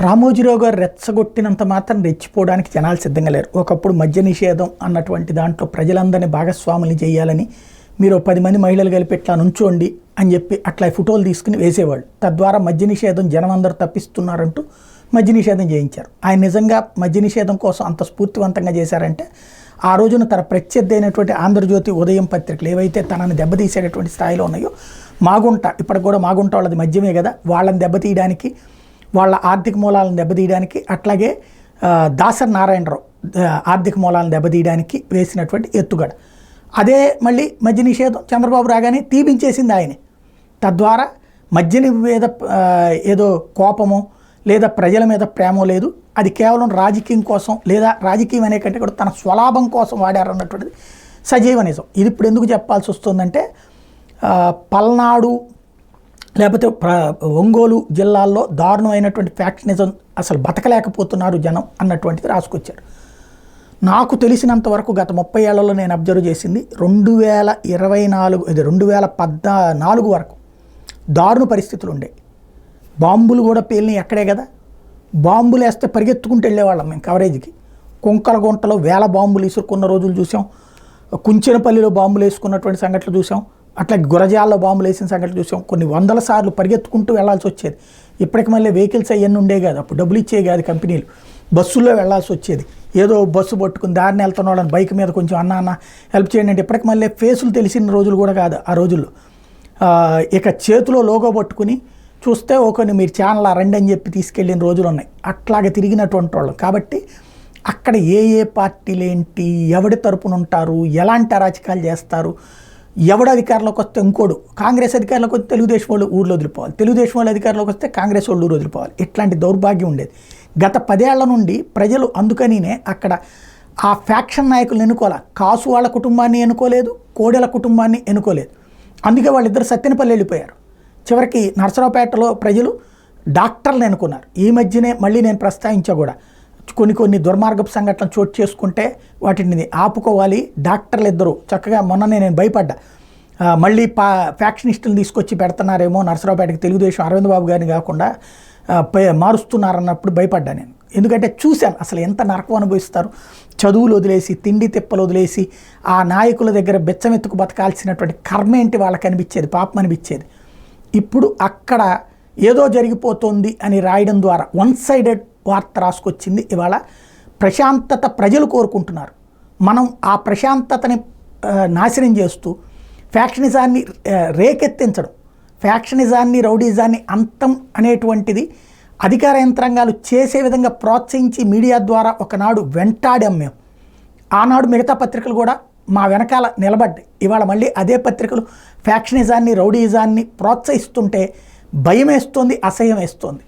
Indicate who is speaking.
Speaker 1: రామోజీరావు గారు రెచ్చగొట్టినంత మాత్రం రెచ్చిపోవడానికి జనాలు సిద్ధంగా లేరు. ఒకప్పుడు మద్య నిషేధం అన్నటువంటి దాంట్లో ప్రజలందరినీ భాగస్వాములు చేయాలని మీరు 10 మంది మహిళలు కలిపి ఇట్లా నుంచోండి అని చెప్పి అట్లా ఫోటోలు తీసుకుని వేసేవాళ్ళు. తద్వారా మద్య నిషేధం జనం అందరూ తప్పిస్తున్నారంటూ మద్య నిషేధం చేయించారు. ఆయన నిజంగా మద్య నిషేధం కోసం అంత స్ఫూర్తివంతంగా చేశారంటే ఆ రోజున తన ప్రత్యర్థి అయినటువంటి ఆంధ్రజ్యోతి, ఉదయం పత్రికలు ఏవైతే తనని దెబ్బతీసేటటువంటి స్థాయిలో ఉన్నాయో, మాగుంట ఇప్పటికి కూడా మాగుంట వాళ్ళది మద్యమే కదా, వాళ్ళని దెబ్బతీయడానికి, వాళ్ళ ఆర్థిక మూలాలను దెబ్బతీయడానికి, అట్లాగే దాసరి నారాయణరావు ఆర్థిక మూలాలను దెబ్బతీయడానికి వేసినటువంటి ఎత్తుగడ. అదే మళ్ళీ మద్య నిషేధం చంద్రబాబు రాగానే తీపించేసింది ఆయనే. తద్వారా మద్యని మీద ఏదో కోపమో లేదా ప్రజల మీద ప్రేమో లేదు, అది కేవలం రాజకీయం కోసం, లేదా రాజకీయం అనే కంటే కూడా తన స్వలాభం కోసం వాడారన్నటువంటిది సజీవ నిజం. ఇది ఇప్పుడు ఎందుకు చెప్పాల్సి వస్తుందంటే, పల్నాడు లేకపోతే ఒంగోలు జిల్లాల్లో దారుణమైనటువంటి ఫ్యాక్షనిజం, అసలు బతకలేకపోతున్నారు జనం అన్నటువంటిది రాసుకొచ్చారు. నాకు తెలిసినంత వరకు గత 30 ఏళ్లలో నేను అబ్జర్వ్ చేసింది 2024 ఇది 2014 వరకు దారుణ పరిస్థితులు ఉండే. బాంబులు కూడా పేలినాయి అక్కడే కదా. బాంబులు వేస్తే పరిగెత్తుకుంటూ వెళ్ళేవాళ్ళం మేము కవరేజ్కి. కుంకల గుంటలో వేల బాంబులు ఇసురుకున్న రోజులు చూసాం. కుంచెనపల్లిలో బాంబులు వేసుకున్నటువంటి సంఘటనలు చూసాం. అట్లా గురజాల్లో బాంబులు వేసిన సంఘటనలు చూసాం. కొన్ని వందల సార్లు పరిగెత్తుకుంటూ వెళ్లాల్సి వచ్చేది. ఇప్పటికి మళ్ళీ వెహికల్స్ అవన్నీ ఉండే కాదు, అప్పుడు డబ్బులు ఇచ్చే కాదు కంపెనీలు, బస్సుల్లో వెళ్లాల్సి వచ్చేది. ఏదో బస్సు పట్టుకుని దారిని వెళ్తున్న వాళ్ళని బైక్ మీద కొంచెం అన్న హెల్ప్ చేయండి అంటే ఇప్పటికి మళ్ళీ ఫేసులు తెలిసిన రోజులు కూడా కాదు ఆ రోజుల్లో. ఇక చేతిలో లోగో పట్టుకుని చూస్తే ఒకరిని మీరు ఛానల్ రండి అని చెప్పి తీసుకెళ్ళిన రోజులు ఉన్నాయి. అట్లాగే తిరిగినటువంటి వాళ్ళు. కాబట్టి అక్కడ ఏ పార్టీలు ఏంటి, ఎవడి తరపున ఉంటారు, ఎలాంటి అరాచకాలు చేస్తారు, ఎవడు అధికారంలోకి వస్తే ఇంకోడు, కాంగ్రెస్ అధికారంలోకి వస్తే తెలుగుదేశం వాళ్ళు ఊళ్ళో వదిలిపోవాలి, తెలుగుదేశం వాళ్ళు అధికారంలోకి వస్తే కాంగ్రెస్ వాళ్ళు ఊరు వదిలిపోవాలి. ఇట్లాంటి దౌర్భాగ్యం ఉండేది గత 10 ఏళ్ల నుండి. ప్రజలు అందుకనినే అక్కడ ఆ ఫ్యాక్షన్ నాయకులను ఎన్నుకోలే. కాసు వాళ్ళ కుటుంబాన్ని ఎన్నుకోలేదు, కోడెల కుటుంబాన్ని ఎన్నుకోలేదు. అందుకే వాళ్ళిద్దరు సత్తెనపల్లి వెళ్ళిపోయారు. చివరికి నర్సరావుపేటలో ప్రజలు డాక్టర్లను ఎన్నుకున్నారు. ఈ మధ్యనే మళ్ళీ నేను ప్రస్తావించా కూడా, కొన్ని దుర్మార్గపు సంఘటనలు చోటు చేసుకుంటే వాటిని ఆపుకోవాలి. డాక్టర్లు ఇద్దరు చక్కగా, మొన్ననే నేను భయపడ్డా, మళ్ళీ ఫ్యాక్షనిస్టులను తీసుకొచ్చి పెడుతున్నారేమో నర్సరావుపేటకి, తెలుగుదేశం అరవింద్ బాబు గారిని కాకుండా మారుస్తున్నారన్నప్పుడు భయపడ్డా నేను. ఎందుకంటే చూశాను అసలు ఎంత నరకం అనుభవిస్తారు. చదువులు వదిలేసి, తిండి తిప్పలు వదిలేసి ఆ నాయకుల దగ్గర బెచ్చమెత్తుకు బతకాల్సినటువంటి కర్మ ఏంటి వాళ్ళకి అనిపించేది, పాపం అనిపించేది. ఇప్పుడు అక్కడ ఏదో జరిగిపోతుంది అని రాయడం ద్వారా వన్ సైడెడ్ వార్త రాసుకొచ్చింది. ఇవాళ ప్రశాంతత ప్రజలు కోరుకుంటున్నారు. మనం ఆ ప్రశాంతతని నాశనం చేస్తూ ఫ్యాక్షనిజాన్ని రేకెత్తించడం, ఫ్యాక్షనిజాన్ని, రౌడీజాన్ని అంతం అనేటువంటిది అధికార యంత్రాంగాలు చేసే విధంగా ప్రోత్సహించి మీడియా ద్వారా ఒకనాడు వెంటాడాం మేము. ఆనాడు మిగతా పత్రికలు కూడా మా వెనకాల నిలబడ్డాయి. ఇవాళ మళ్ళీ అదే పత్రికలు ఫ్యాక్షనిజాన్ని, రౌడీజాన్ని ప్రోత్సహిస్తుంటే భయం వేస్తోంది, అసహ్యం వేస్తోంది.